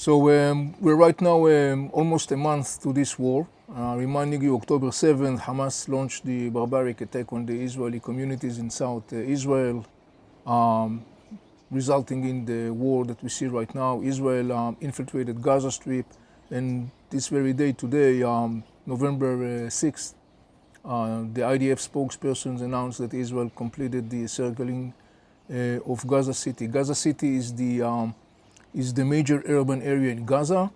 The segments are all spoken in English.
So we're right now almost a month to this war. Reminding you, October 7th, Hamas launched the barbaric attack on the Israeli communities in South Israel, resulting in the war that we see right now. Israel infiltrated Gaza Strip, and this very day today, November 6th, the IDF spokespersons announced that Israel completed the circling of Gaza City. Gaza City is the major urban area in Gaza,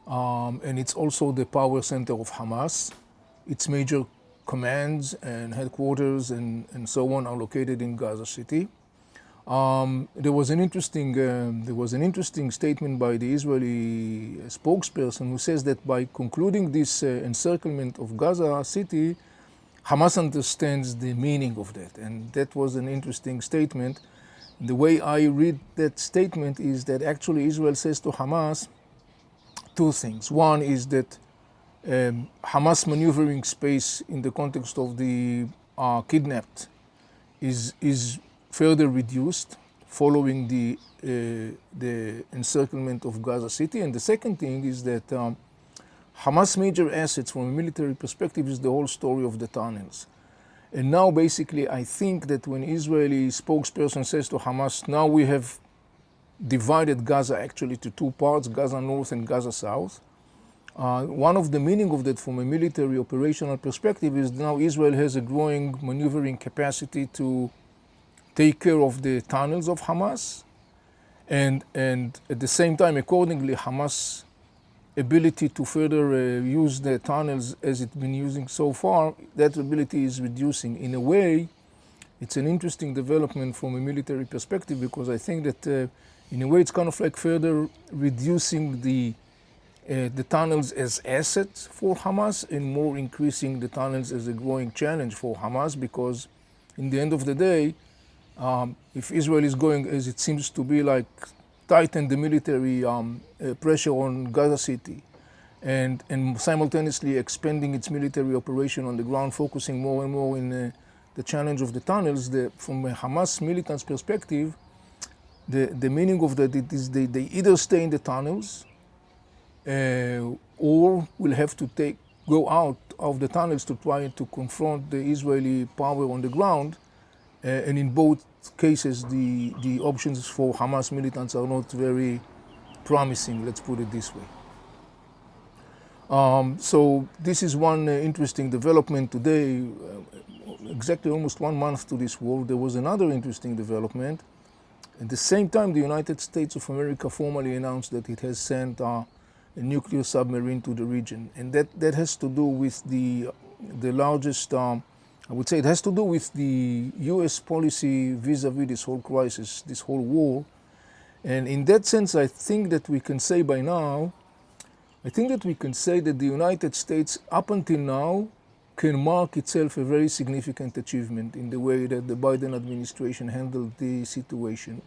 and it's also the power center of Hamas. Its major commands and headquarters and so on are located in Gaza City. There was an interesting statement by the Israeli spokesperson who says that by concluding this encirclement of Gaza City, Hamas understands the meaning of that, and that was an interesting statement. The way I read that statement is that actually Israel says to Hamas two things. One is that Hamas maneuvering space in the context of the kidnapped is further reduced following the encirclement of Gaza City. And the second thing is that Hamas' major assets from a military perspective is the whole story of the tunnels. And now basically I think that when Israeli spokesperson says to Hamas, now we have divided Gaza actually to two parts, Gaza North and Gaza South. One of the meaning of that from a military operational perspective is now Israel has a growing maneuvering capacity to take care of the tunnels of Hamas, and at the same time, accordingly, Hamas' ability to further use the tunnels as it's been using so far, that ability is reducing. In a way, it's an interesting development from a military perspective, because I think that in a way it's kind of like further reducing the tunnels as assets for Hamas and more increasing the tunnels as a growing challenge for Hamas, because in the end of the day, if Israel is going, as it seems to be, like tighten the military pressure on Gaza City and simultaneously expanding its military operation on the ground, focusing more and more in the challenge of the tunnels, from a Hamas militant's perspective, the meaning of that is they either stay in the tunnels or will have to go out of the tunnels to try to confront the Israeli power on the ground. And in both cases, the options for Hamas militants are not very promising, let's put it this way. So this is one interesting development today, exactly almost 1 month to this war. There was another interesting development. At the same time, the United States of America formally announced that it has sent a nuclear submarine to the region. And that has to do with the largest, I would say it has to do with the US policy vis-a-vis this whole crisis, this whole war. And in that sense, I think that we can say by now, that the United States up until now can mark itself a very significant achievement in the way that the Biden administration handled the situation.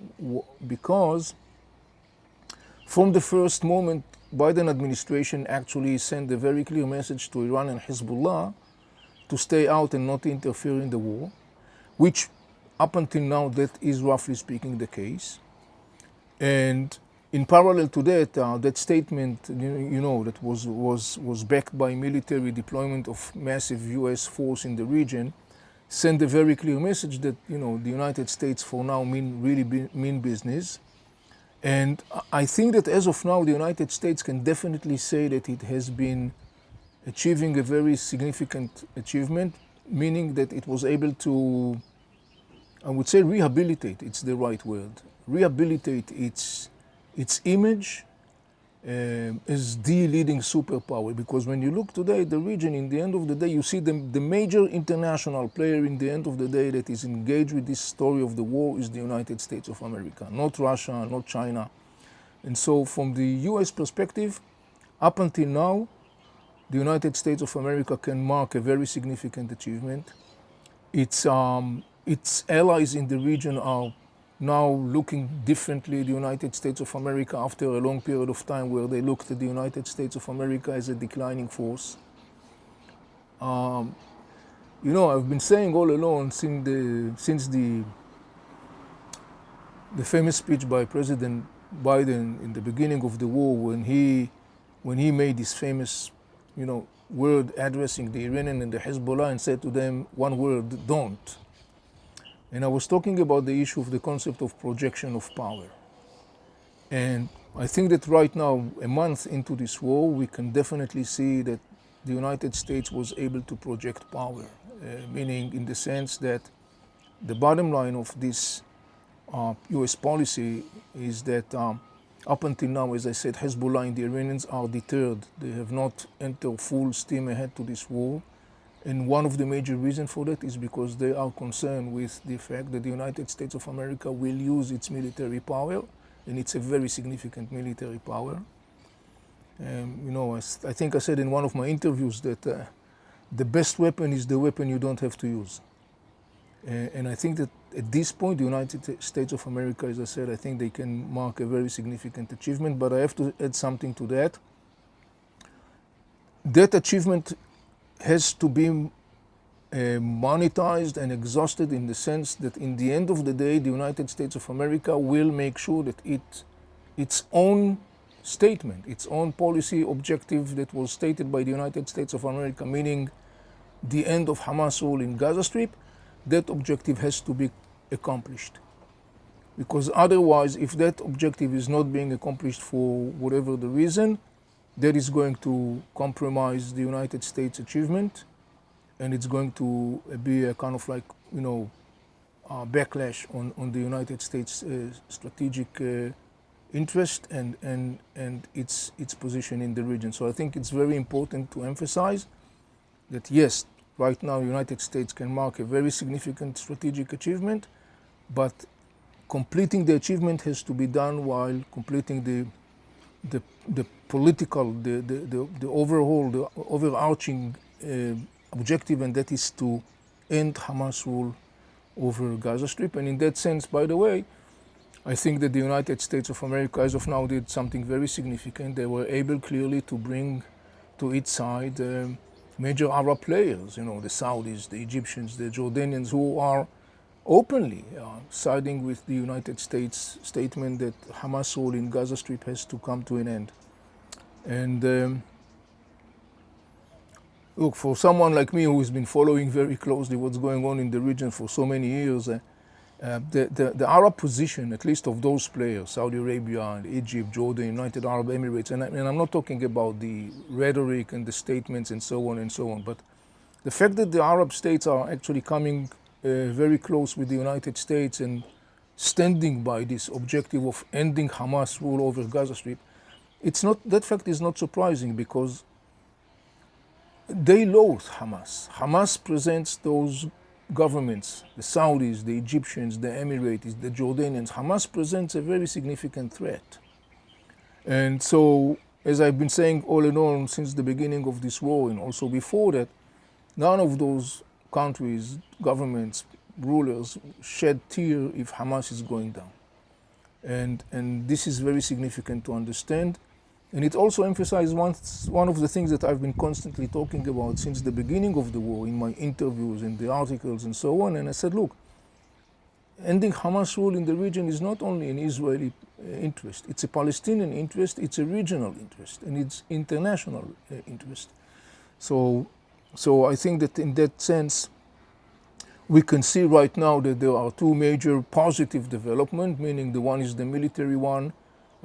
Because from the first moment, Biden administration actually sent a very clear message to Iran and HEZBOLLAH to stay out and not interfere in the war, which up until now that is roughly speaking the case. And in parallel to that, that statement, that was backed by military deployment of massive US force in the region, sent a very clear message that the United States for now mean business. And I think that as of now, the United States can definitely say that it has been achieving a very significant achievement, meaning that it was able to, I would say, rehabilitate, it's the right word, rehabilitate its image as the leading superpower. Because when you look today at the region, in the end of the day, you see the major international player in the end of the day that is engaged with this story of the war is the United States of America, not Russia, not China. And so from the US perspective, up until now, the United States of America can mark a very significant achievement. Its allies in the region are now looking differently at the United States of America after a long period of time where they looked at the United States of America as a declining force. I've been saying all along since the famous speech by President Biden in the beginning of the war when he made this famous, word addressing the Iranian and the Hezbollah and said to them one word, don't. And I was talking about the issue of the concept of projection of power. And I think that right now, a month into this war, we can definitely see that the United States was able to project power, meaning in the sense that the bottom line of this US policy is that up until now, as I said, Hezbollah and the Iranians are deterred. They have not entered full steam ahead to this war. And one of the major reasons for that is because they are concerned with the fact that the United States of America will use its military power, and it's a very significant military power. I think I said in one of my interviews that the best weapon is the weapon you don't have to use. And I think that at this point, the United States of America, as I said, I think they can mark a very significant achievement, but I have to add something to that. That achievement has to be monetized and exhausted in the sense that in the end of the day, the United States of America will make sure that its own statement, its own policy objective that was stated by the United States of America, meaning the end of Hamas rule in Gaza Strip, that objective has to be accomplished. Because otherwise, if that objective is not being accomplished for whatever the reason, that is going to compromise the United States achievement, and it's going to be a kind of like, backlash on the United States strategic interest and its position in the region. So I think it's very important to emphasize that yes, right now the United States can mark a very significant strategic achievement, but completing the achievement has to be done while completing the political, the overall, the overarching objective, and that is to end Hamas rule over Gaza Strip. And in that sense, by the way, I think that the United States of America, as of now, did something very significant. They were able clearly to bring to its side major Arab players, the Saudis, the Egyptians, the Jordanians, who are openly siding with the United States statement that Hamas rule in Gaza Strip has to come to an end. And look, for someone like me who has been following very closely what's going on in the region for so many years, the Arab position, at least of those players, Saudi Arabia, Egypt, Jordan, United Arab Emirates, and I'm not talking about the rhetoric and the statements and so on, but the fact that the Arab states are actually coming very close with the United States and standing by this objective of ending Hamas rule over Gaza Strip, that fact is not surprising because they loathe Hamas. Hamas presents those governments, the Saudis, the Egyptians, the Emiratis, the Jordanians. Hamas presents a very significant threat. And so, as I've been saying all in all since the beginning of this war and also before that, none of those countries, governments, rulers shed tear if Hamas is going down. And this is very significant to understand. And it also emphasizes one of the things that I've been constantly talking about since the beginning of the war in my interviews and the articles and so on. And I said, look, ending Hamas rule in the region is not only an Israeli interest, it's a Palestinian interest, it's a regional interest, and it's international interest. So I think that in that sense, we can see right now that there are two major positive developments, meaning the one is the military one.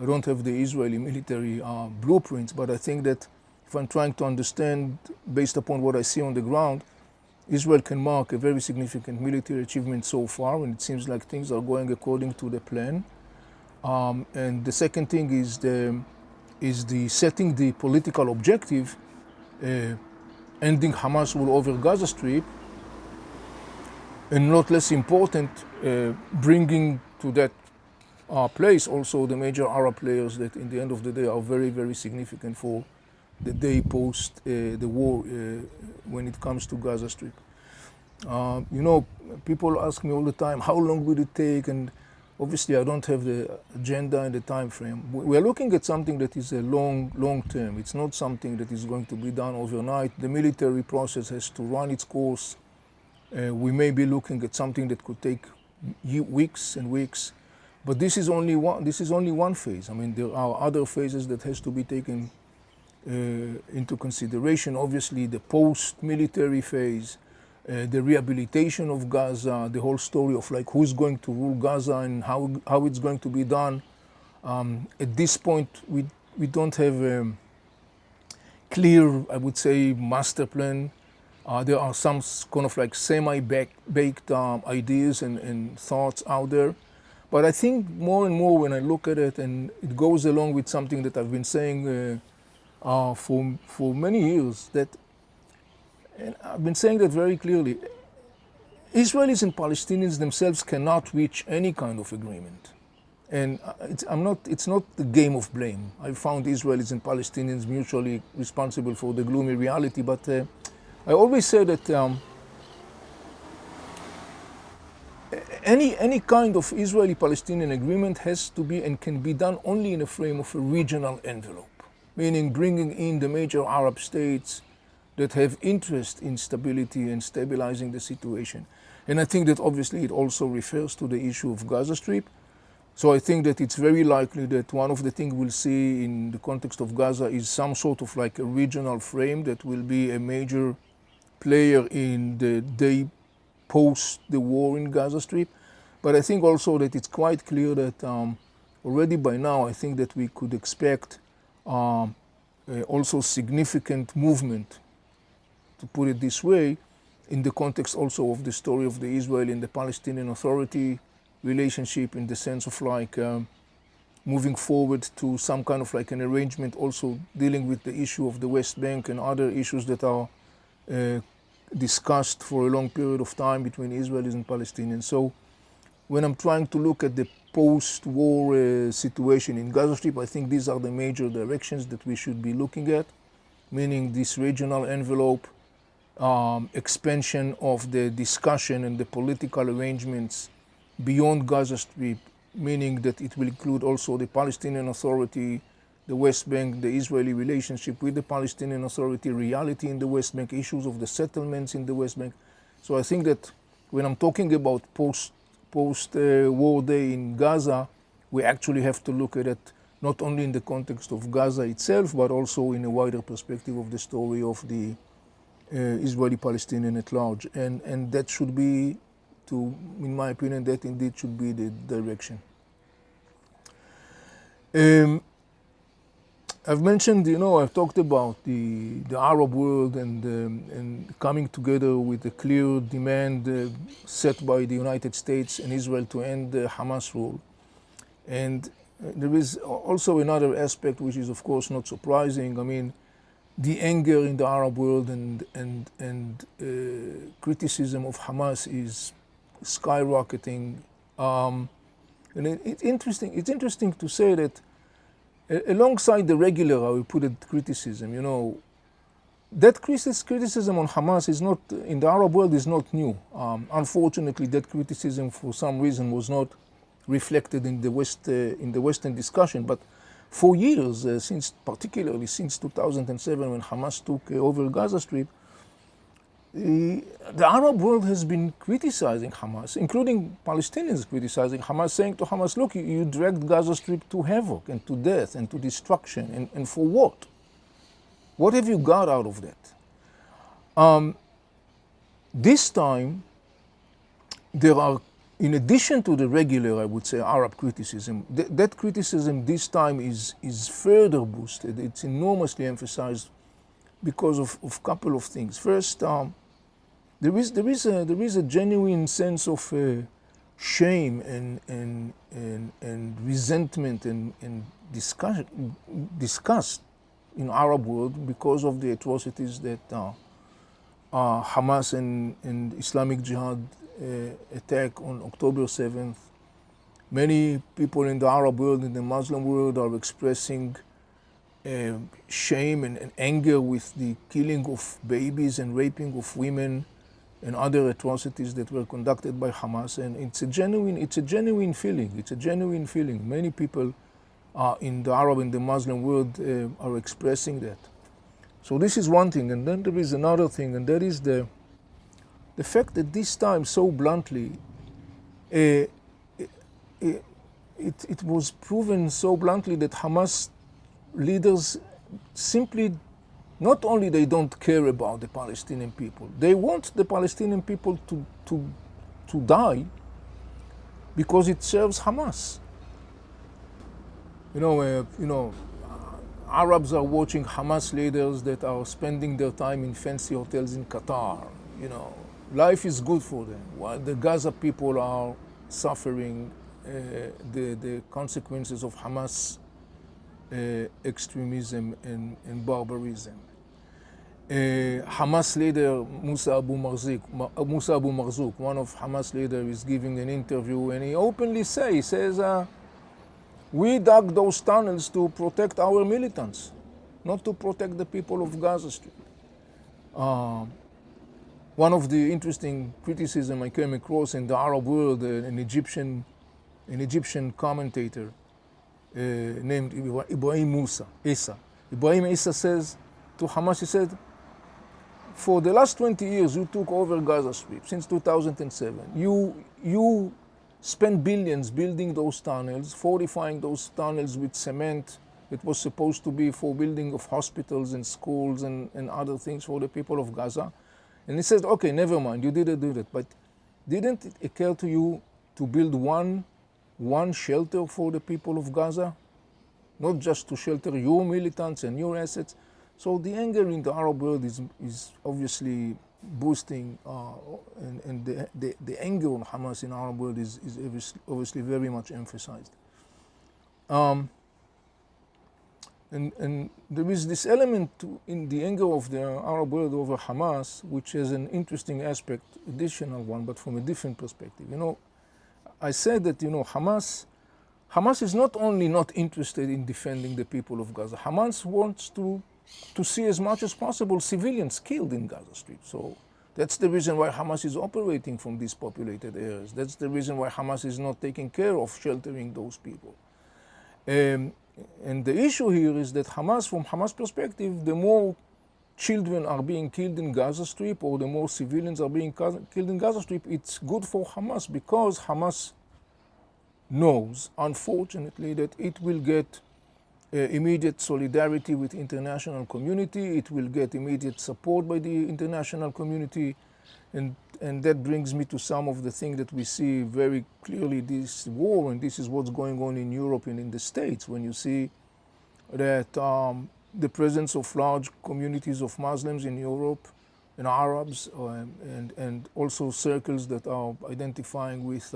I don't have the Israeli military blueprints, but I think that if I'm trying to understand, based upon what I see on the ground, Israel can mark a very significant military achievement so far, and it seems like things are going according to the plan. And the second thing is the setting the political objective, ending Hamas rule over Gaza Strip, and not less important, bringing to that place also the major Arab players that in the end of the day are very, very significant for the day post the war when it comes to Gaza Strip. People ask me all the time, how long will it take? And obviously I don't have the agenda and the time frame. We are looking at something that is a long term. It's not something that is going to be done overnight. The military process has to run its course. We may be looking at something that could take weeks and weeks. But this is only one phase. I mean, there are other phases that has to be taken into consideration. Obviously, the post-military phase, the rehabilitation of Gaza, the whole story of like who's going to rule Gaza and how it's going to be done. At this point, we don't have a clear, I would say, master plan. There are some kind of like semi-baked ideas and thoughts out there. But I think more and more when I look at it, and it goes along with something that I've been saying for many years, that, and I've been saying that very clearly, Israelis and Palestinians themselves cannot reach any kind of agreement. And it's not the game of blame. I found Israelis and Palestinians mutually responsible for the gloomy reality, but I always say that any kind of Israeli-Palestinian agreement has to be and can be done only in a frame of a regional envelope, meaning bringing in the major Arab states that have interest in stability and stabilizing the situation. And I think that obviously it also refers to the issue of Gaza Strip. So I think that it's very likely that one of the things we'll see in the context of Gaza is some sort of like a regional frame that will be a major player in the day post the war in Gaza Strip. But I think also that it's quite clear that already by now, I think that we could expect also significant movement, to put it this way, in the context also of the story of the Israeli and the Palestinian Authority relationship, in the sense of like moving forward to some kind of like an arrangement also dealing with the issue of the West Bank and other issues that are discussed for a long period of time between Israelis and Palestinians. So when I'm trying to look at the post-war situation in Gaza Strip, I think these are the major directions that we should be looking at, meaning this regional envelope, expansion of the discussion and the political arrangements beyond Gaza Strip, meaning that it will include also the Palestinian Authority, the West Bank, the Israeli relationship with the Palestinian Authority, reality in the West Bank, issues of the settlements in the West Bank. So I think that when I'm talking about post-war day in Gaza, we actually have to look at it not only in the context of Gaza itself, but also in a wider perspective of the story of the Israeli-Palestinian at large. And that should be, in my opinion, that indeed should be the direction. I've mentioned, I've talked about the Arab world and coming together with a clear demand set by the United States and Israel to end the Hamas rule. And there is also another aspect which is, of course, not surprising. I mean, the anger in the Arab world and criticism of Hamas is skyrocketing. And it's interesting to say that alongside the regular, I will put it, criticism, that criticism on Hamas is not, in the Arab world, is not new. Unfortunately, that criticism for some reason was not reflected in the Western discussion. But for years, particularly since 2007, when Hamas took over Gaza Strip, the Arab world has been criticizing Hamas, including Palestinians criticizing Hamas, saying to Hamas, look, you dragged Gaza Strip to havoc and to death and to destruction, and for what? What have you got out of that? This time, there are, in addition to the regular, I would say, Arab criticism, that criticism this time is further boosted. It's enormously emphasized because of a couple of things. First, there is a genuine sense of shame and resentment and disgust in Arab world because of the atrocities that Hamas and Islamic Jihad attack on October 7th. Many people in the Arab world, in the Muslim world, are expressing shame and anger with the killing of babies and raping of women and other atrocities that were conducted by Hamas. And it's a genuine feeling. It's a genuine feeling. Many people in the Arab and the Muslim world are expressing that. So this is one thing. And then there is another thing, and that is the fact that this time, so bluntly, it was proven so bluntly that Hamas leaders simply, not only they don't care about the Palestinian people, they want the Palestinian people to die because it serves Hamas. Arabs are watching Hamas leaders that are spending their time in fancy hotels in Qatar. Life is good for them, while the Gaza people are suffering the consequences of Hamas extremism and barbarism. Hamas leader Musa Abu Marzouk, one of Hamas leaders, is giving an interview, and he openly says, we dug those tunnels to protect our militants, not to protect the people of Gaza Strip. One of the interesting criticism I came across in the Arab world, an Egyptian commentator named Ibrahim Issa. Ibrahim Issa says to Hamas, he said, for the last 20 years you took over Gaza Strip, since 2007. You spent billions building those tunnels, fortifying those tunnels with cement that was supposed to be for building of hospitals and schools and other things for the people of Gaza. And he said, okay, never mind, you didn't do that, but didn't it occur to you to build one shelter for the people of Gaza? Not just to shelter your militants and your assets. So the anger in the Arab world is obviously boosting, and the anger on Hamas in the Arab world is obviously very much emphasized. And there is this element in the anger of the Arab world over Hamas, which is an interesting aspect, additional one, but from a different perspective. I said that, Hamas is not only not interested in defending the people of Gaza. Hamas wants to see as much as possible civilians killed in Gaza Strip. So that's the reason why Hamas is operating from these populated areas. That's the reason why Hamas is not taking care of sheltering those people. And the issue here is that from Hamas perspective, the more children are being killed in Gaza Strip, or the more civilians are being killed in Gaza Strip, it's good for Hamas, because Hamas knows, unfortunately, that it will get immediate solidarity with the international community, it will get immediate support by the international community, and that brings me to some of the things that we see very clearly this war, and this is what's going on in Europe and in the States, when you see that the presence of large communities of Muslims in Europe and Arabs, and also circles that are identifying with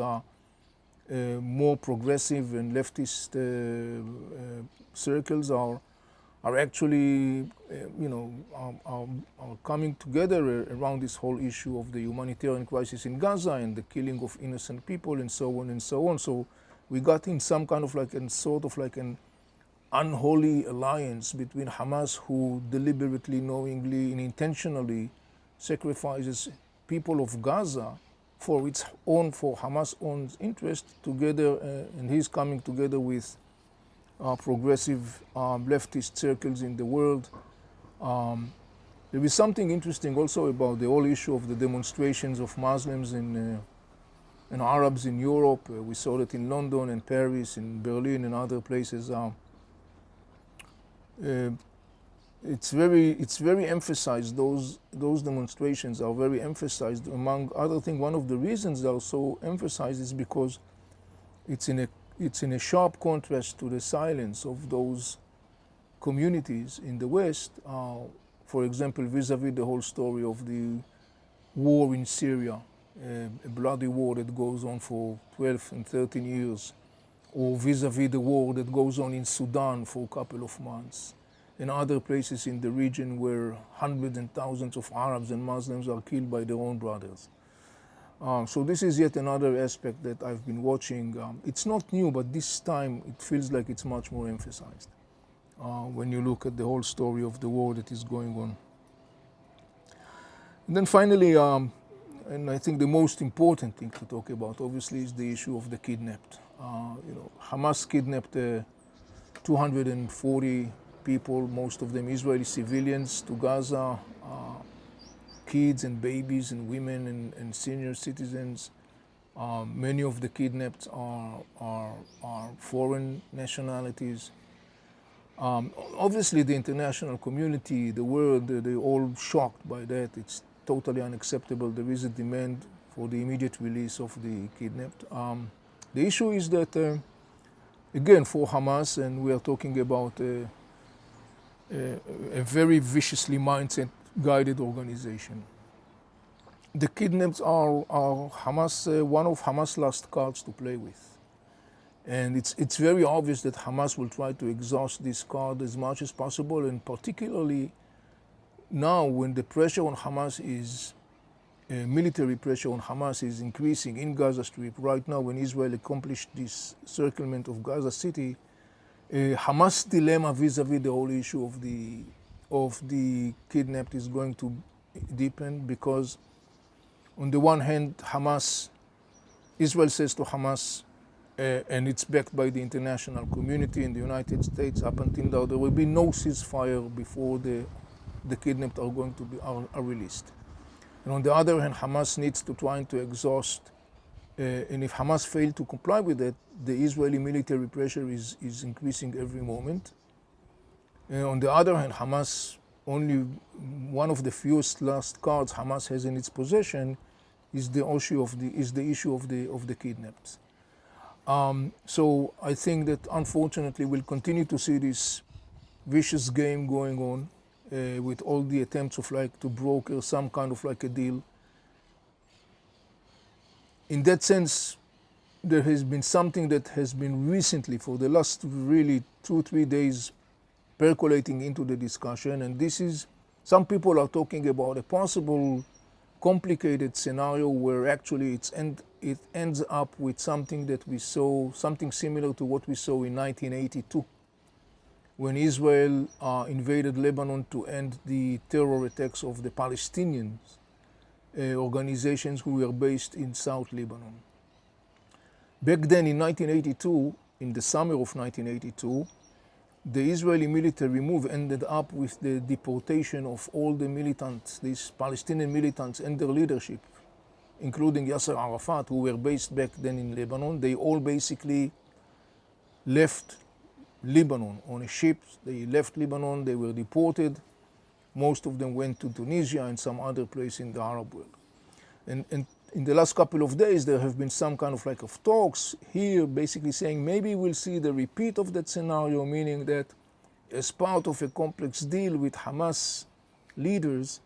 more progressive and leftist circles are actually, are coming together around this whole issue of the humanitarian crisis in Gaza and the killing of innocent people and so on and so on. So we got in some kind of an unholy alliance between Hamas, who deliberately, knowingly, and intentionally sacrifices people of Gaza for Hamas' own interest, together, and he's coming together with progressive leftist circles in the world. There is something interesting also about the whole issue of the demonstrations of Muslims and Arabs in Europe. We saw that in London and Paris and Berlin and other places. It's very emphasized. Those demonstrations are very emphasized. Among other things, one of the reasons they are so emphasized is because it's in a sharp contrast to the silence of those communities in the West. For example, vis-a-vis the whole story of the war in Syria, a bloody war that goes on for 12 and 13 years, or vis-a-vis the war that goes on in Sudan for a couple of months, and other places in the region where hundreds and thousands of Arabs and Muslims are killed by their own brothers. So this is yet another aspect that I've been watching. It's not new, but this time it feels like it's much more emphasized when you look at the whole story of the war that is going on. And then finally, and I think the most important thing to talk about, obviously, is the issue of the kidnapped. Hamas kidnapped 240 people, most of them Israeli civilians, to Gaza, kids and babies and women and senior citizens, Many of the kidnapped are foreign nationalities. Obviously, the international community, the world, they're all shocked by that. It's totally unacceptable. There is a demand for the immediate release of the kidnapped. The issue is that, again, for Hamas, and we are talking about a very viciously mindset-guided organization. The kidnapped are Hamas, one of Hamas' last cards to play with. And it's very obvious that Hamas will try to exhaust this card as much as possible, and particularly now when the pressure on Hamas is, military pressure on Hamas is increasing in Gaza Strip. Right now, when Israel accomplished this circlement of Gaza City, Hamas' dilemma vis-a-vis the whole issue of the kidnapped is going to deepen, because on the one hand, Israel says to Hamas, and it's backed by the international community in the United States, up until now, there will be no ceasefire before the kidnapped are going to be are released. And on the other hand, Hamas needs to try to exhaust, and if Hamas fails to comply with that, the Israeli military pressure is increasing every moment. And on the other hand, Hamas, only one of the fewest last cards Hamas has in its possession is the issue of the kidnapped. So I think that unfortunately we'll continue to see this vicious game going on with all the attempts of to broker some kind of a deal. In that sense, there has been something that has been recently, for the last really 2-3 days, percolating into the discussion, and this is, some people are talking about a possible complicated scenario where actually it ends up with something that we saw, something similar to what we saw in 1982, when Israel invaded Lebanon to end the terror attacks of the Palestinians, organizations who were based in South Lebanon. Back then in 1982, in the summer of 1982, the Israeli military move ended up with the deportation of all the militants, these Palestinian militants and their leadership, including Yasser Arafat, who were based back then in Lebanon. They all basically left Lebanon on a ship. They left Lebanon, they were deported. Most of them went to Tunisia and some other place in the Arab world. And in the last couple of days, there have been some kind of talks here, basically saying maybe we'll see the repeat of that scenario, meaning that as part of a complex deal with Hamas leaders,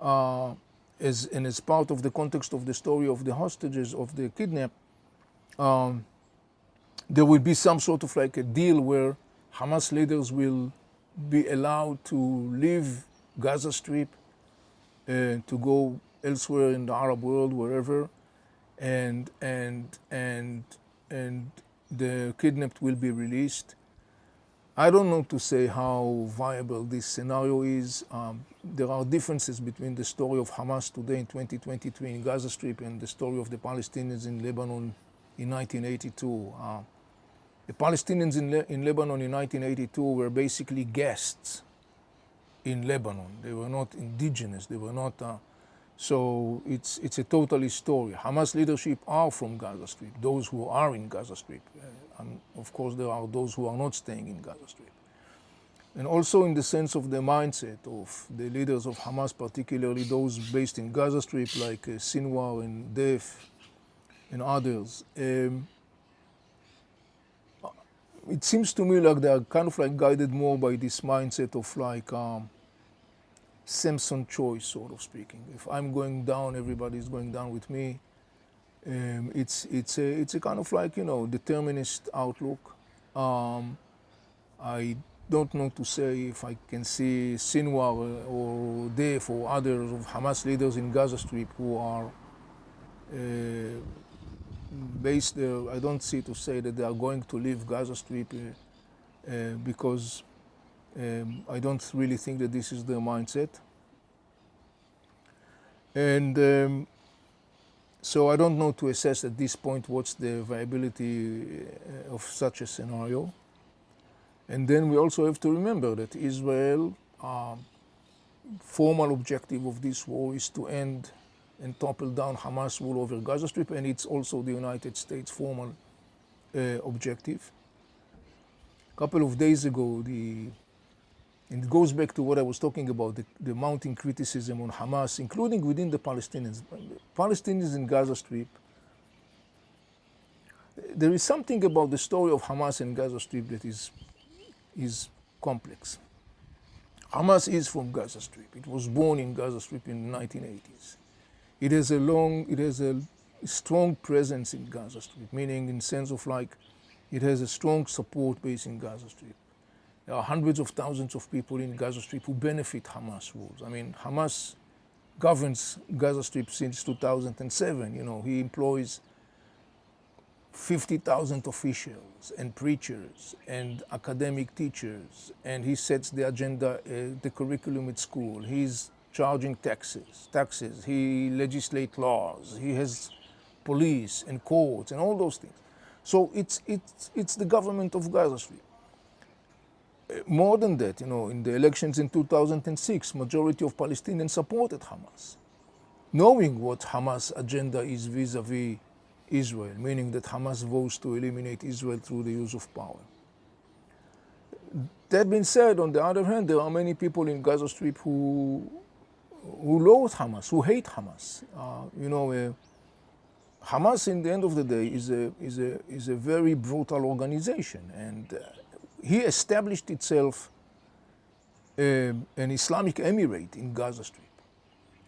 as part of the context of the story of the hostages, of the kidnapped, there will be some sort of a deal where Hamas leaders will be allowed to leave Gaza Strip, to go elsewhere in the Arab world, wherever, and the kidnapped will be released. I don't know to say how viable this scenario is. There are differences between the story of Hamas today in 2023 in Gaza Strip and the story of the Palestinians in Lebanon in 1982. The Palestinians in Lebanon in 1982 were basically guests in Lebanon. They were not indigenous. They were not. So it's a totally story. Hamas leadership are from Gaza Strip, those who are in Gaza Strip. And of course, there are those who are not staying in Gaza Strip. And also in the sense of the mindset of the leaders of Hamas, particularly those based in Gaza Strip, like Sinwar and Def and others. It seems to me like they are kind of guided more by this mindset of Samson choice, sort of speaking. If I'm going down, everybody's going down with me. It's a kind of determinist outlook. I don't know to say if I can see Sinwar or Def or others of Hamas leaders in Gaza Strip who are based there. I don't see to say that they are going to leave Gaza Strip because I don't really think that this is their mindset. And so I don't know to assess at this point what's the viability of such a scenario. And then we also have to remember that Israel, formal objective of this war is to end and topple down Hamas rule over Gaza Strip, and it's also the United States' formal objective. A couple of days ago, and it goes back to what I was talking about, the mounting criticism on Hamas, including within the Palestinians. Palestinians in Gaza Strip, there is something about the story of Hamas and Gaza Strip that is complex. Hamas is from Gaza Strip. It was born in Gaza Strip in the 1980s. It has a strong presence in Gaza Strip, meaning in sense of like, it has a strong support base in Gaza Strip. There are hundreds of thousands of people in Gaza Strip who benefit Hamas rules. I mean, Hamas governs Gaza Strip since 2007. You know, he employs 50,000 officials and preachers and academic teachers, and he sets the agenda, the curriculum at school. He's charging taxes. He legislates laws. He has police and courts and all those things. So it's the government of Gaza Strip. More than that, you know, in the elections in 2006, majority of Palestinians supported Hamas, knowing what Hamas' agenda is vis-a-vis Israel, meaning that Hamas votes to eliminate Israel through the use of power. That being said, on the other hand, there are many people in Gaza Strip who loathe Hamas, who hate Hamas. Hamas, in the end of the day, is a very brutal organization, and he established itself an Islamic emirate in Gaza Strip.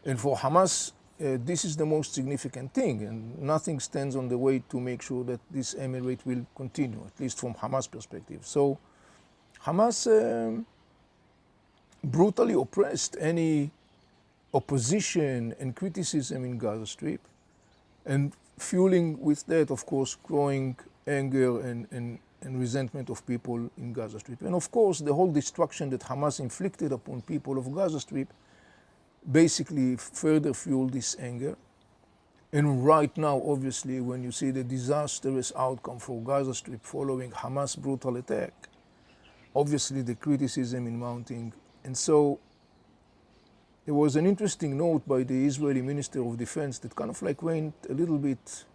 And for Hamas, this is the most significant thing, and nothing stands on the way to make sure that this emirate will continue, at least from Hamas' perspective. So Hamas brutally oppressed any opposition and criticism in Gaza Strip, and fueling with that, of course, growing anger and resentment of people in Gaza Strip. And of course, the whole destruction that Hamas inflicted upon people of Gaza Strip basically further fueled this anger. And right now, obviously, when you see the disastrous outcome for Gaza Strip following Hamas' brutal attack, obviously the criticism is mounting. And so there was an interesting note by the Israeli Minister of Defense that kind of like went a little bit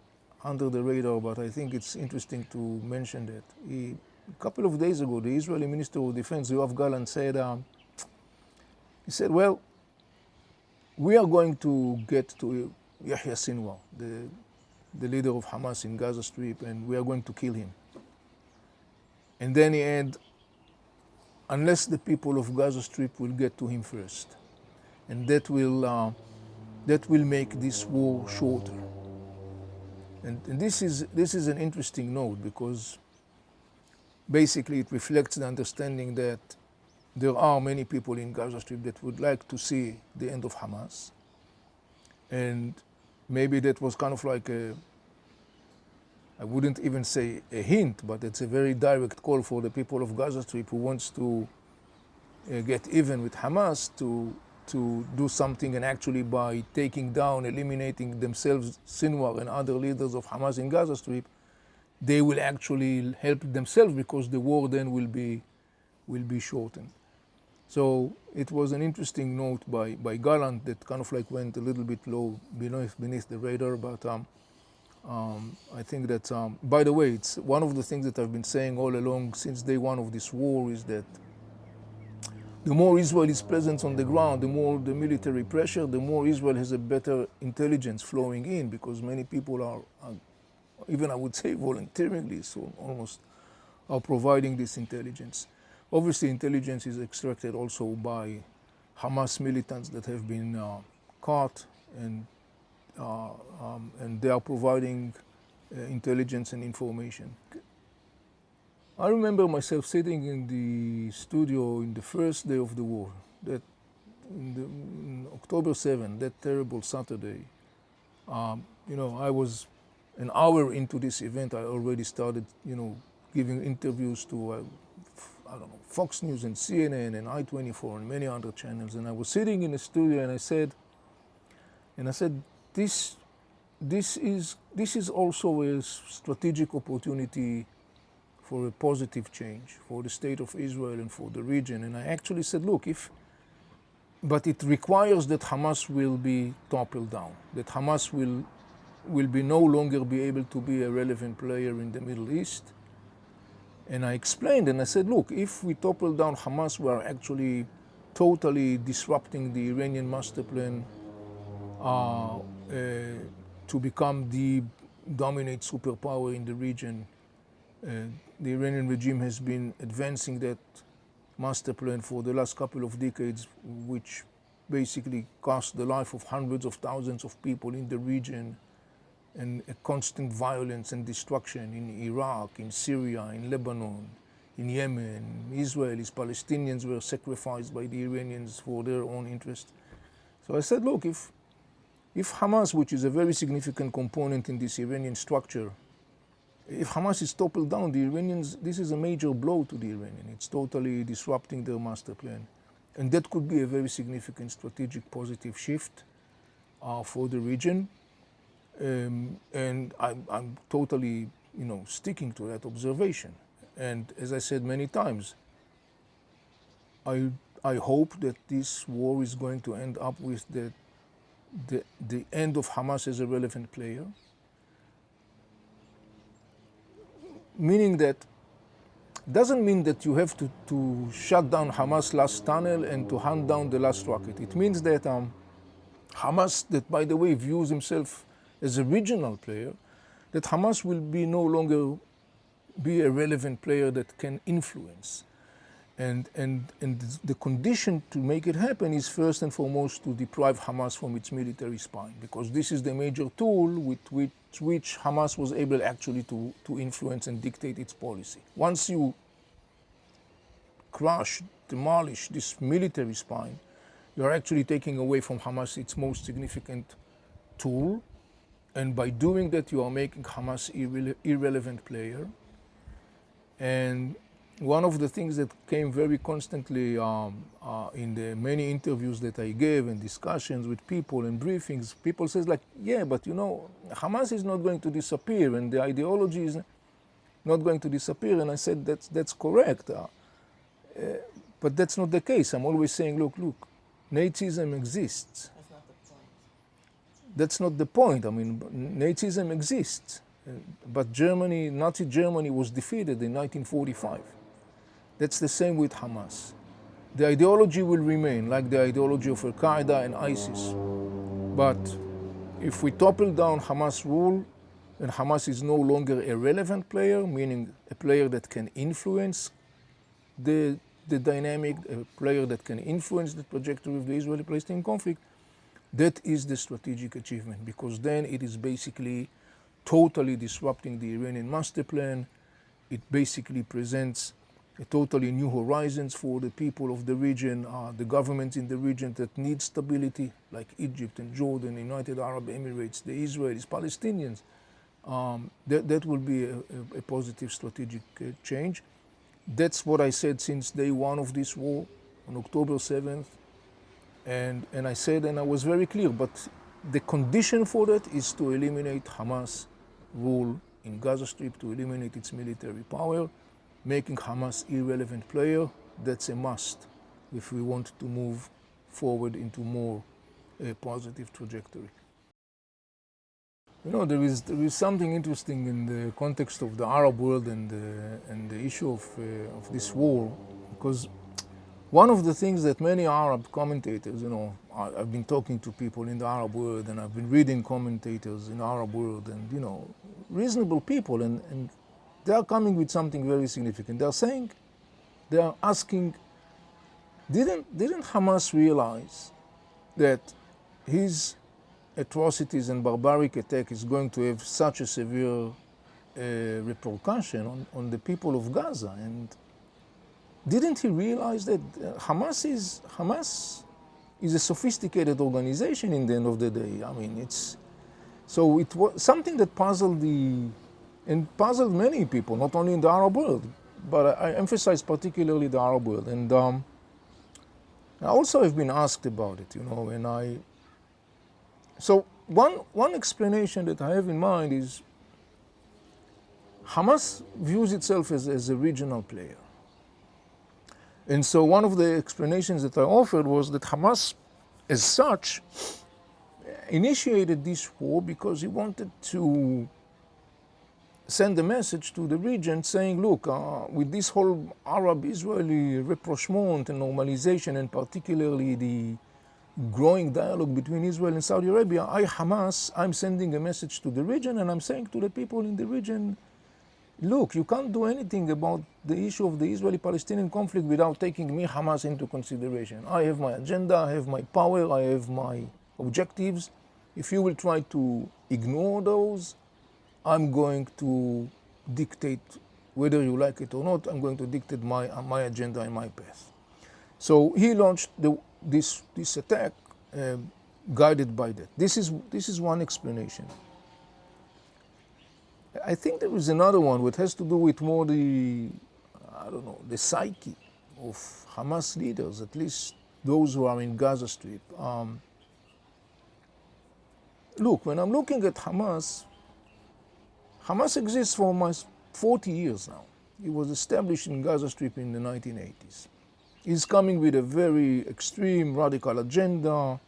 under the radar, but I think it's interesting to mention that. A couple of days ago, the Israeli Minister of Defense, Yoav Gallant, said, he said, well, we are going to get to Yahya Sinwar, the leader of Hamas in Gaza Strip, and we are going to kill him. And then he had, unless the people of Gaza Strip will get to him first. And that will make this war shorter. And this is an interesting note, because basically it reflects the understanding that there are many people in Gaza Strip that would like to see the end of Hamas. And maybe that was kind of like I wouldn't even say a hint, but it's a very direct call for the people of Gaza Strip who wants to get even with Hamas to do something, and actually by taking down, eliminating themselves, Sinwar and other leaders of Hamas in Gaza Strip, they will actually help themselves, because the war then will be shortened. So it was an interesting note by Gallant that kind of like went a little bit low beneath the radar, but I think that, by the way, it's one of the things that I've been saying all along since day one of this war, is that the more Israel is present on the ground, the more the military pressure, the more Israel has a better intelligence flowing in, because many people are even I would say voluntarily, so almost are providing this intelligence. Obviously, intelligence is extracted also by Hamas militants that have been caught, and they are providing intelligence and information. I remember myself sitting in the studio in the first day of the war, that in October 7, that terrible Saturday. I was an hour into this event. I already started, giving interviews to, Fox News and CNN and I-24 and many other channels. And I was sitting in the studio, and I said, this is also a strategic opportunity for a positive change for the state of Israel and for the region. And I actually said, look, but it requires that Hamas will be toppled down, that Hamas will be no longer be able to be a relevant player in the Middle East. And I explained and I said, look, if we topple down Hamas, we are actually totally disrupting the Iranian master plan to become the dominant superpower in the region. The Iranian regime has been advancing that master plan for the last couple of decades, which basically cost the life of hundreds of thousands of people in the region, and a constant violence and destruction in Iraq, in Syria, in Lebanon, in Yemen. Israelis, Palestinians were sacrificed by the Iranians for their own interest. So I said, look, if Hamas, which is a very significant component in this Iranian structure, if Hamas is toppled down, the Iranians, this is a major blow to the Iranian. It's totally disrupting their master plan. And that could be a very significant strategic positive shift for the region. And I'm totally, sticking to that observation. And as I said many times, I hope that this war is going to end up with the end of Hamas as a relevant player, meaning that doesn't mean that you have to shut down Hamas' last tunnel and to hunt down the last rocket. It means that Hamas, that by the way views himself as a regional player, that Hamas will be no longer be a relevant player that can influence. And the condition to make it happen is first and foremost to deprive Hamas from its military spine, because this is the major tool with which Hamas was able actually to influence and dictate its policy. Once you crush, demolish this military spine, you are actually taking away from Hamas its most significant tool. And by doing that, you are making Hamas irrelevant player. And one of the things that came very constantly in the many interviews that I gave and discussions with people and briefings, people says like, yeah, but Hamas is not going to disappear and the ideology is not going to disappear. And I said, that's correct. But that's not the case. I'm always saying, look, Nazism exists. That's not the point. I mean, Nazism exists, but Nazi Germany was defeated in 1945. That's the same with Hamas. The ideology will remain, like the ideology of Al-Qaeda and ISIS. But if we topple down Hamas rule, and Hamas is no longer a relevant player, meaning a player that can influence the dynamic, a player that can influence the trajectory of the Israeli-Palestinian conflict, that is the strategic achievement, because then it is basically totally disrupting the Iranian master plan. It basically presents a totally new horizons for the people of the region, the governments in the region that need stability, like Egypt and Jordan, United Arab Emirates, the Israelis, Palestinians. That will be a positive strategic change. That's what I said since day one of this war, on October 7th. And I said, and I was very clear, but the condition for that is to eliminate Hamas rule in Gaza Strip, to eliminate its military power, making Hamas irrelevant player. That's a must if we want to move forward into more positive trajectory. There is something interesting in the context of the Arab world and the issue of this war, because one of the things that many Arab commentators, I've been talking to people in the Arab world and I've been reading commentators in the Arab world and, reasonable people, and they are coming with something very significant. They are asking, didn't Hamas realize that his atrocities and barbaric attack is going to have such a severe repercussion on the people of Gaza? And didn't he realize that Hamas is a sophisticated organization in the end of the day? I mean, it was something that puzzled puzzled many people, not only in the Arab world, but I emphasize particularly the Arab world. And I also have been asked about it, so one explanation that I have in mind is Hamas views itself as a regional player. And so one of the explanations that I offered was that Hamas, as such, initiated this war because he wanted to send a message to the region saying, look, with this whole Arab-Israeli rapprochement and normalization, and particularly the growing dialogue between Israel and Saudi Arabia, Hamas, I'm sending a message to the region, and I'm saying to the people in the region, look, you can't do anything about the issue of the Israeli-Palestinian conflict without taking me, Hamas, into consideration. I have my agenda, I have my power, I have my objectives. If you will try to ignore those, I'm going to dictate, whether you like it or not, I'm going to dictate my agenda and my path. So he launched this attack guided by that. This is one explanation. I think there is another one which has to do with more the psyche of Hamas leaders, at least those who are in Gaza Strip. Look, when I'm looking at Hamas exists for almost 40 years now. It was established in Gaza Strip in the 1980s. It's coming with a very extreme, radical agenda.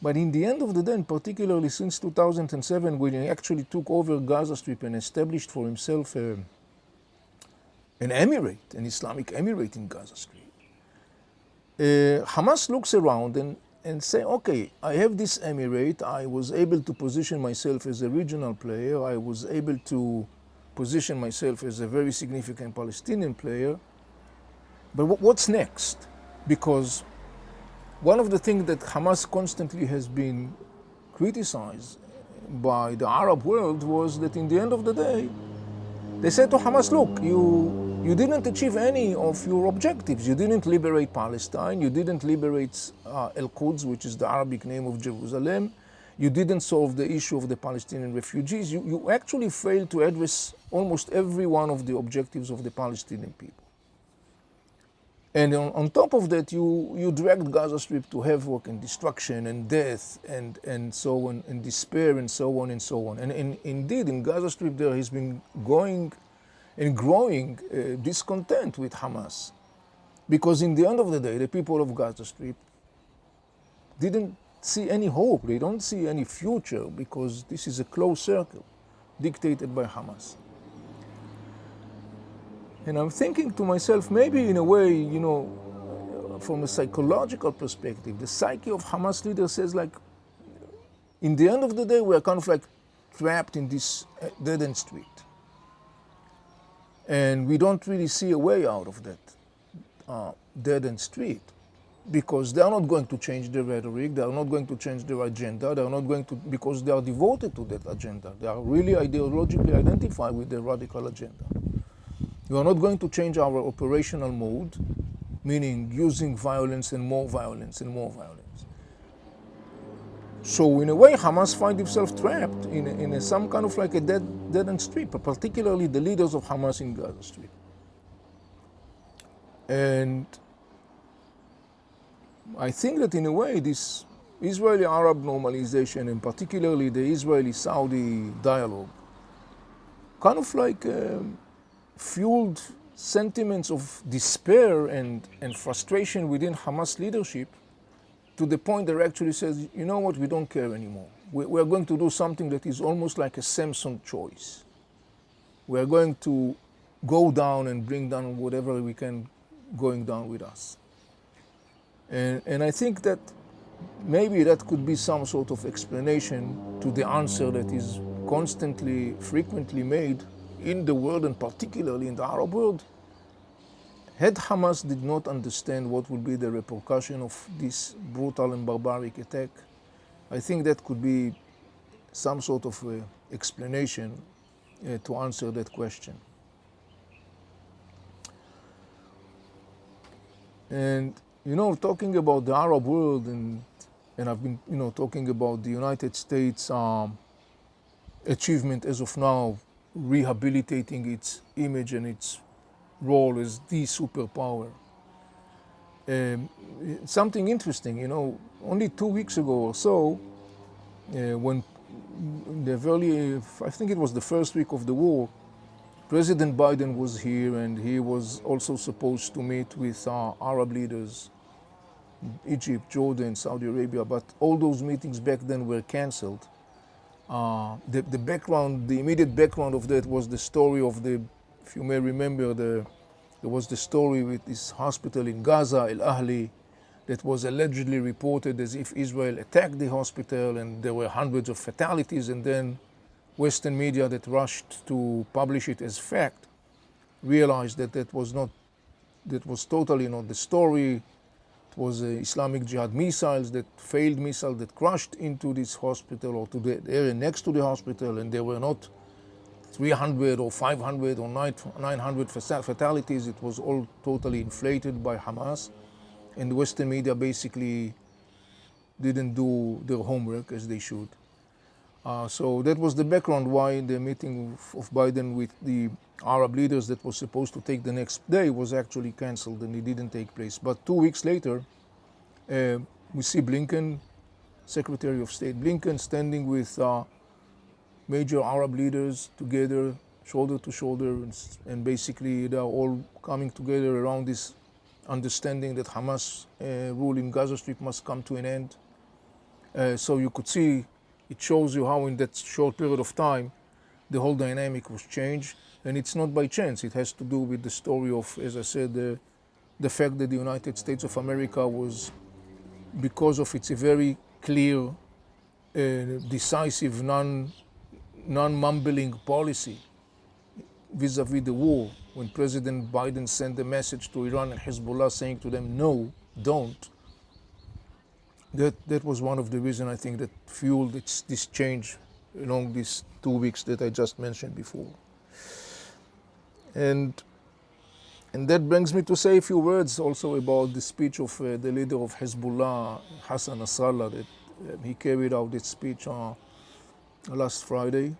But in the end of the day, and particularly since 2007, when he actually took over Gaza Strip and established for himself an emirate, an Islamic emirate in Gaza Strip, Hamas looks around and say, okay, I have this emirate, I was able to position myself as a regional player, I was able to position myself as a very significant Palestinian player, but what's next? Because one of the things that Hamas constantly has been criticized by the Arab world was that in the end of the day, they said to Hamas, look, you didn't achieve any of your objectives. You didn't liberate Palestine. You didn't liberate Al-Quds, which is the Arabic name of Jerusalem. You didn't solve the issue of the Palestinian refugees. You actually failed to address almost every one of the objectives of the Palestinian people. And on top of that, you dragged Gaza Strip to havoc and destruction and death and so on, and despair and so on and so on. And indeed, in Gaza Strip, there has been growing discontent with Hamas. Because in the end of the day, the people of Gaza Strip didn't see any hope. They don't see any future because this is a closed circle dictated by Hamas. And I'm thinking to myself, maybe in a way, from a psychological perspective, the psyche of Hamas leaders says, like, in the end of the day, we're kind of like trapped in this dead-end street. And we don't really see a way out of that dead-end street because they are not going to change their rhetoric, they are not going to change their agenda, they are not going to, because they are devoted to that agenda. They are really ideologically identified with their radical agenda. We are not going to change our operational mode, meaning using violence and more violence and more violence. So in a way, Hamas finds itself trapped in some kind of like a dead-end street, particularly the leaders of Hamas in Gaza Strip. And I think that in a way, this Israeli-Arab normalization, and particularly the Israeli-Saudi dialogue, kind of like fueled sentiments of despair and frustration within Hamas leadership to the point that actually says, you know what, we don't care anymore. We're going to do something that is almost like a Samson choice. We're going to go down and bring down whatever we can going down with us. And I think that maybe that could be some sort of explanation to the answer that is constantly, frequently made in the world, and particularly in the Arab world. Had Hamas did not understand what would be the repercussion of this brutal and barbaric attack, I think that could be some sort of explanation to answer that question. And, talking about the Arab world, and I've been, talking about the United States achievement as of now, rehabilitating its image and its role as the superpower. Something interesting, only 2 weeks ago or so, when I think it was the first week of the war, President Biden was here, and he was also supposed to meet with Arab leaders, Egypt, Jordan, Saudi Arabia, but all those meetings back then were canceled. The background, the immediate background of that was the story of if you may remember, there was the story with this hospital in Gaza, Al-Ahli, that was allegedly reported as if Israel attacked the hospital, and there were hundreds of fatalities, and then Western media that rushed to publish it as fact realized that that was totally not the story. It was Islamic Jihad missiles, failed missile that crashed into this hospital or to the area next to the hospital, and there were not 300 or 500 or 900 fatalities. It was all totally inflated by Hamas, and the Western media basically didn't do their homework as they should. So that was the background why the meeting of Biden with the Arab leaders that was supposed to take the next day was actually canceled, and it didn't take place. But 2 weeks later, we see Blinken, Secretary of State Blinken, standing with major Arab leaders together, shoulder to shoulder, and basically they are all coming together around this understanding that Hamas rule in Gaza Strip must come to an end. So you could see, it shows you how in that short period of time the whole dynamic was changed, and it's not by chance. It has to do with the story of, as I said, the fact that the United States of America was, because of its very clear, decisive, non-mumbling policy vis-a-vis the war, when President Biden sent a message to Iran and Hezbollah saying to them, no, don't. That was one of the reasons, I think, that fueled this change along these 2 weeks that I just mentioned before. And that brings me to say a few words also about the speech of the leader of Hezbollah, Hassan Nasrallah, that he carried out this speech last Friday,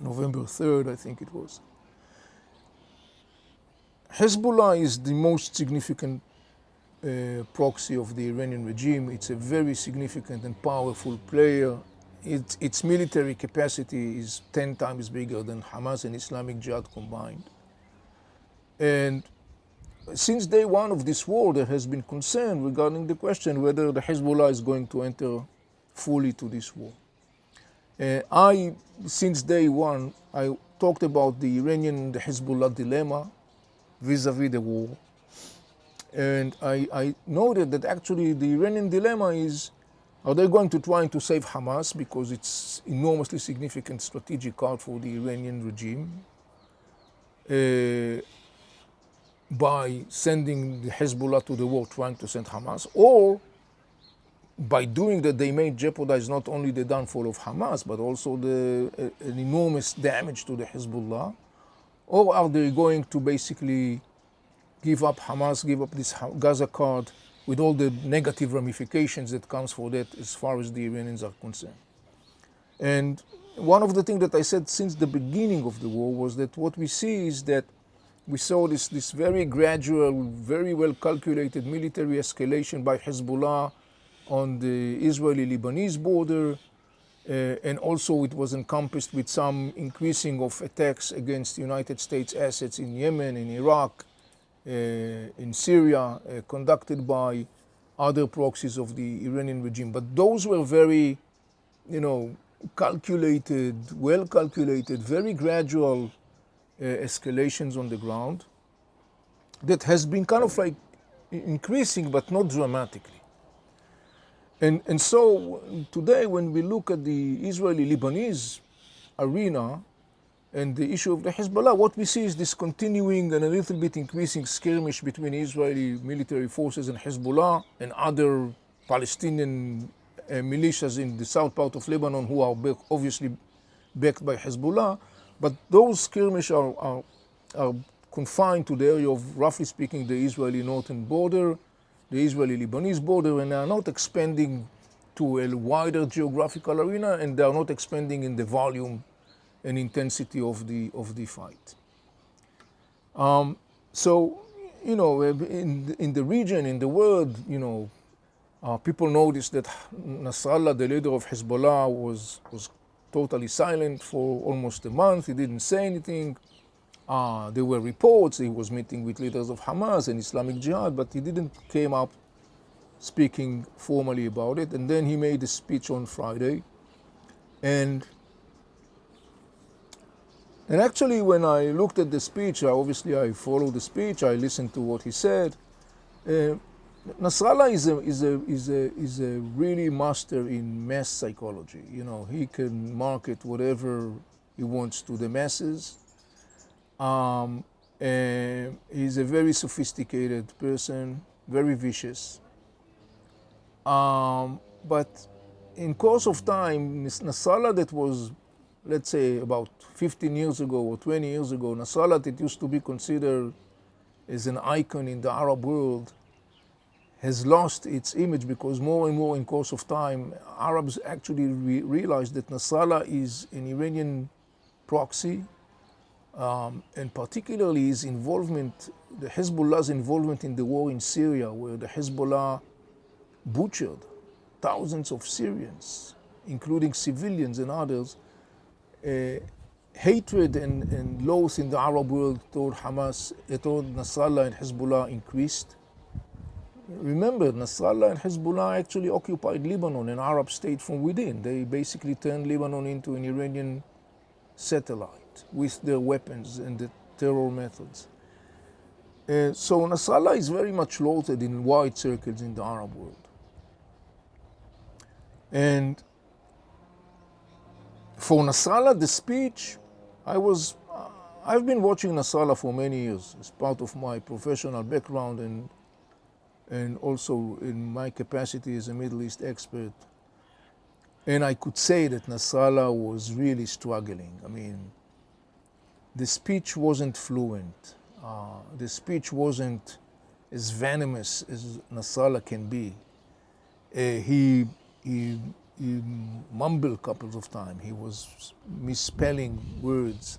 November 3rd, I think it was. Hezbollah is the most significant proxy of the Iranian regime. It's a very significant and powerful player. Its military capacity is 10 times bigger than Hamas and Islamic Jihad combined. And since day one of this war, there has been concern regarding the question whether the Hezbollah is going to enter fully to this war. Since day one, I talked about the Iranian and the Hezbollah dilemma vis-a-vis the war. And I noted that actually the Iranian dilemma is, are they going to try to save Hamas because it's enormously significant strategic card for the Iranian regime by sending the Hezbollah to the war, trying to send Hamas, or by doing that they may jeopardize not only the downfall of Hamas but also an enormous damage to the Hezbollah, or are they going to basically give up Hamas, give up this Gaza card with all the negative ramifications that comes for that as far as the Iranians are concerned. And one of the things that I said since the beginning of the war was that what we see is that we saw this very gradual, very well calculated military escalation by Hezbollah on the Israeli-Lebanese border, and also it was encompassed with some increasing of attacks against United States assets in Yemen, in Iraq, in Syria, conducted by other proxies of the Iranian regime. But those were very, calculated, well calculated, very gradual escalations on the ground that has been kind of like increasing but not dramatically. And so today when we look at the Israeli-Lebanese arena and the issue of the Hezbollah, what we see is this continuing and a little bit increasing skirmish between Israeli military forces and Hezbollah and other Palestinian militias in the south part of Lebanon who are obviously backed by Hezbollah. But those skirmishes are confined to the area of, roughly speaking, the Israeli northern border, the Israeli-Lebanese border, and they are not expanding to a wider geographical arena, and they are not expanding in the volume and intensity of the fight. So, in the region, in the world, people noticed that Nasrallah, the leader of Hezbollah, was totally silent for almost a month. He didn't say anything. There were reports he was meeting with leaders of Hamas and Islamic Jihad, but he didn't came up speaking formally about it. And then he made a speech on Friday. And actually, when I looked at the speech, obviously I followed the speech, I listened to what he said. Nasrallah is a really master in mass psychology. You know, he can market whatever he wants to the masses. He's a very sophisticated person, very vicious. But in course of time, Nasrallah that was, let's say, about 15 years ago or 20 years ago, Nasrallah that used to be considered as an icon in the Arab world, has lost its image because more and more in course of time, Arabs actually realized that Nasrallah is an Iranian proxy, and particularly his involvement, the Hezbollah's involvement in the war in Syria, where the Hezbollah butchered thousands of Syrians, including civilians and others. Hatred and loath in the Arab world toward Hamas, toward Nasrallah and Hezbollah increased. Remember, Nasrallah and Hezbollah actually occupied Lebanon, an Arab state from within. They basically turned Lebanon into an Iranian satellite with their weapons and the terror methods. So Nasrallah is very much lauded in wide circles in the Arab world. And for Nasrallah, the speech, I've been watching Nasrallah for many years as part of my professional background and also in my capacity as a Middle East expert. And I could say that Nasrallah was really struggling. I mean, the speech wasn't fluent. The speech wasn't as venomous as Nasrallah can be. He mumbled couple of times. He was misspelling words.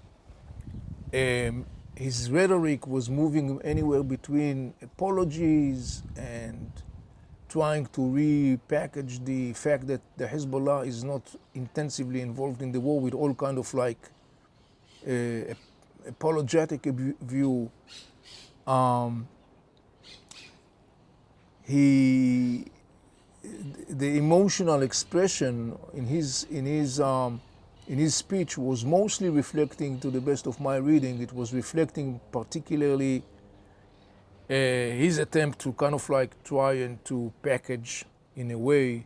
His rhetoric was moving anywhere between apologies and trying to repackage the fact that the Hezbollah is not intensively involved in the war with all kind of like apologetic view. The emotional expression in his speech was mostly reflecting, to the best of my reading, it was reflecting particularly his attempt to kind of like try and to package in a way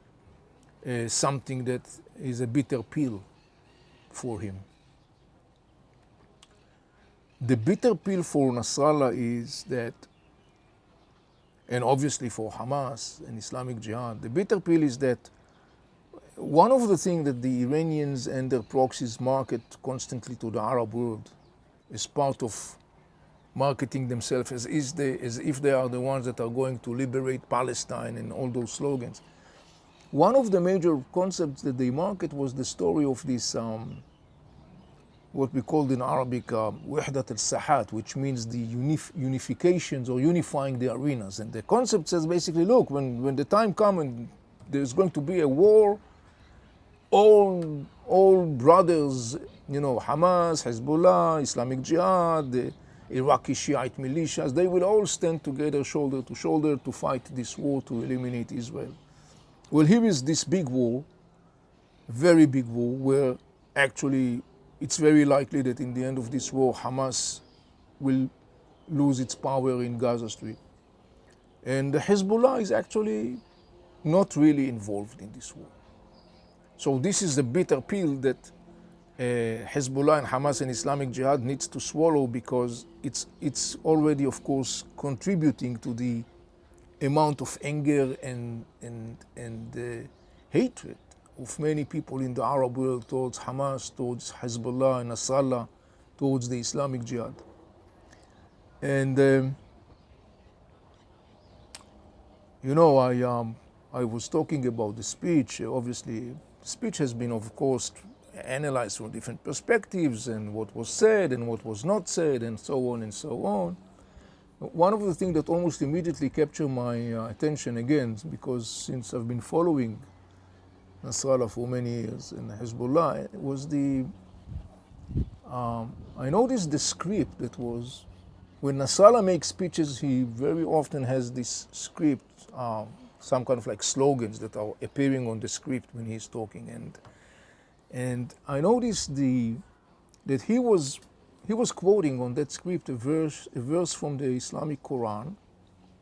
something that is a bitter pill for him. The bitter pill for Nasrallah is that, and obviously for Hamas and Islamic Jihad, the bitter pill is that one of the things that the Iranians and their proxies market constantly to the Arab world as part of marketing themselves as if they are the ones that are going to liberate Palestine and all those slogans. One of the major concepts that they market was the story of this, what we called in Arabic, Wahdat al-Sahat, which means the unifications or unifying the arenas. And the concept says basically, look, when the time comes and there's going to be a war, all brothers, you know, Hamas, Hezbollah, Islamic Jihad, the Iraqi Shiite militias, they will all stand together shoulder to shoulder to fight this war to eliminate Israel. Well, here is this big war, very big war, where actually it's very likely that in the end of this war, Hamas will lose its power in Gaza Strip. And the Hezbollah is actually not really involved in this war. So this is the bitter pill that Hezbollah and Hamas and Islamic Jihad needs to swallow, because it's already, of course, contributing to the amount of anger and hatred of many people in the Arab world towards Hamas, towards Hezbollah and Nasrallah, towards the Islamic Jihad. And you know, I was talking about the speech. Obviously, speech has been, of course, analyzed from different perspectives, and what was said and what was not said, and so on and so on. One of the things that almost immediately captured my attention again, because since I've been following Nasrallah for many years in Hezbollah, was the, I noticed the script that was, when Nasrallah makes speeches, he very often has this script, some kind of like slogans that are appearing on the script when he's talking. And I noticed that he was quoting on that script a verse from the Islamic Quran.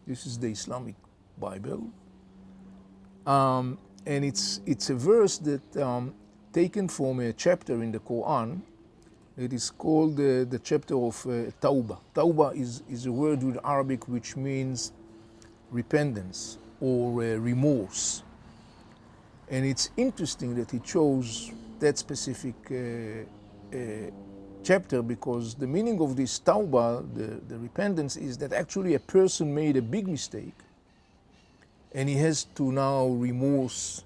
This is the Islamic Bible. And it's a verse that taken from a chapter in the Quran. It is called the chapter of Tawbah. Tawbah is a word in Arabic which means repentance or remorse. And it's interesting that he chose that specific chapter, because the meaning of this Tawbah, the repentance, is that actually a person made a big mistake and he has to now remorse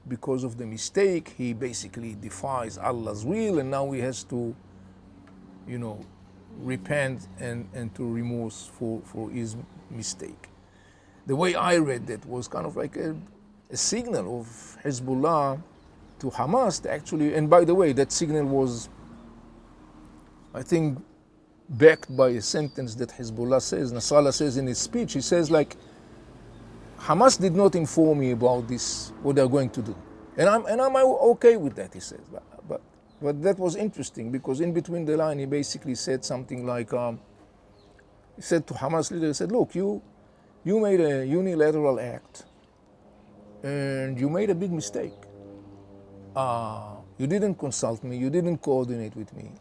because of the mistake. He basically defies Allah's will, and now he has to, you know, repent and to remorse for his mistake. The way I read that was kind of like a signal of Hezbollah to Hamas to actually, and by the way, that signal was, I think, backed by a sentence that Hezbollah says, Nasrallah says in his speech. He says, like, Hamas did not inform me about this, what they're going to do. And I'm okay with that, he says. But that was interesting, because in between the line, he basically said something like, he said to Hamas leader, he said, look, you made a unilateral act, and you made a big mistake. You didn't consult me, you didn't coordinate with me.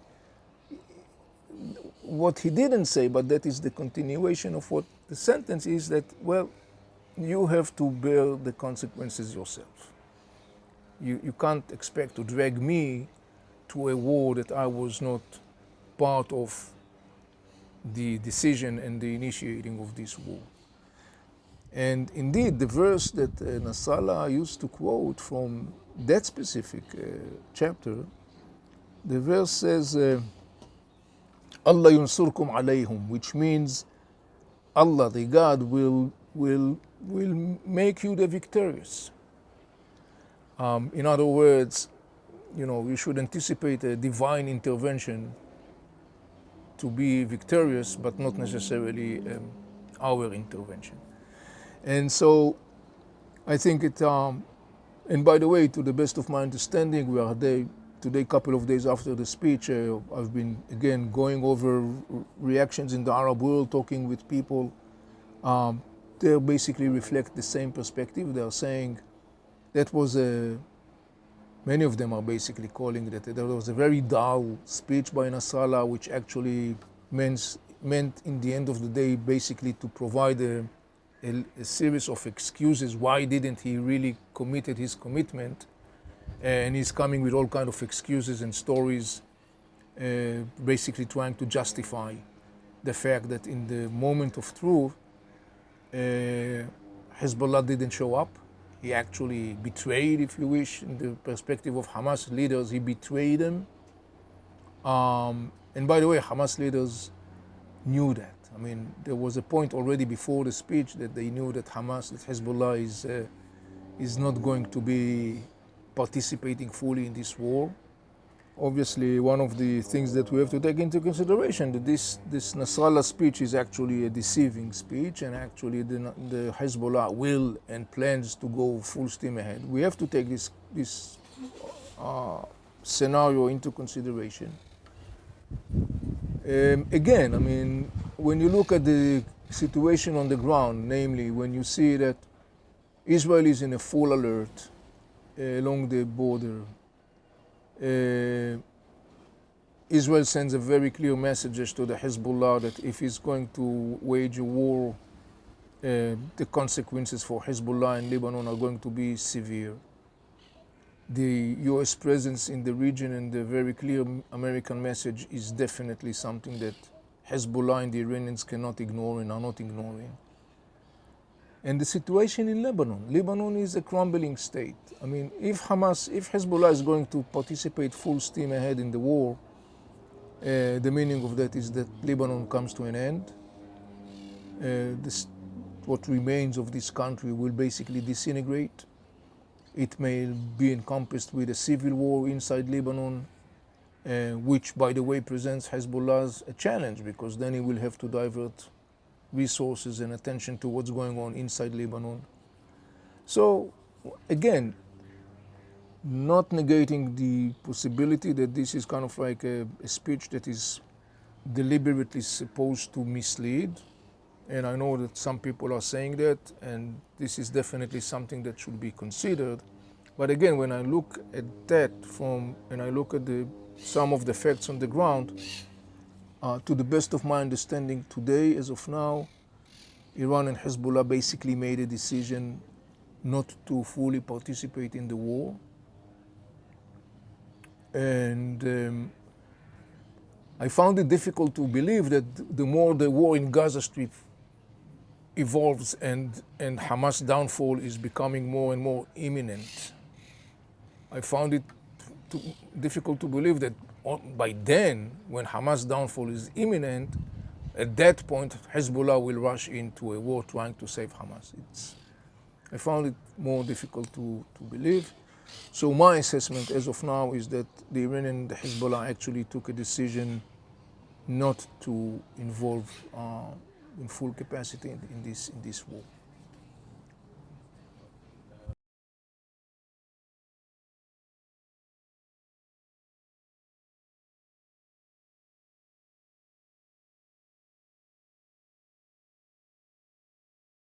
What he didn't say, but that is the continuation of what the sentence is, that, well, you have to bear the consequences yourself. You can't expect to drag me to a war that I was not part of the decision and the initiating of this war. And indeed, the verse that Nasrallah used to quote from that specific chapter, the verse says, Allah yunsurkum alayhum, which means Allah, the God, will make you the victorious. In other words, you know, we should anticipate a divine intervention to be victorious, but not necessarily our intervention. And so I think it, and by the way, to the best of my understanding, we are today, a couple of days after the speech, I've been, again, going over reactions in the Arab world, talking with people. They basically reflect the same perspective. They are saying that was many of them are basically calling that there was a very dull speech by Nasrallah, which actually meant in the end of the day basically to provide a series of excuses. Why didn't he really committed his commitment? And he's coming with all kinds of excuses and stories, basically trying to justify the fact that in the moment of truth, Hezbollah didn't show up. He actually betrayed, if you wish, in the perspective of Hamas leaders, he betrayed them. And by the way, Hamas leaders knew that. I mean, there was a point already before the speech that they knew that Hezbollah is not going to be participating fully in this war. Obviously, one of the things that we have to take into consideration that this Nasrallah speech is actually a deceiving speech, and actually the Hezbollah will and plans to go full steam ahead. We have to take this scenario into consideration. Again, I mean, when you look at the situation on the ground, namely when you see that Israel is in a full alert along the border, Israel sends a very clear message to the Hezbollah that if he's going to wage a war, the consequences for Hezbollah in Lebanon are going to be severe. The US presence in the region and the very clear American message is definitely something that Hezbollah and the Iranians cannot ignore and are not ignoring. And the situation in Lebanon is a crumbling state. I mean, if Hezbollah is going to participate full steam ahead in the war, the meaning of that is that Lebanon comes to an end. What remains of this country will basically disintegrate. It may be encompassed with a civil war inside Lebanon, which, by the way, presents Hezbollah as a challenge, because then it will have to divert resources and attention to what's going on inside Lebanon. So, again, not negating the possibility that this is kind of like a speech that is deliberately supposed to mislead. And I know that some people are saying that, and this is definitely something that should be considered. But again, when I look at that and I look at some of the facts on the ground, to the best of my understanding today, as of now, Iran and Hezbollah basically made a decision not to fully participate in the war. And I found it difficult to believe that the more the war in Gaza Strip evolves and Hamas downfall is becoming more and more imminent, I found it difficult to believe that by then, when Hamas downfall is imminent, at that point Hezbollah will rush into a war trying to save Hamas. I found it more difficult to believe. So my assessment as of now is that the Iranian and the Hezbollah actually took a decision not to involve in full capacity in this war.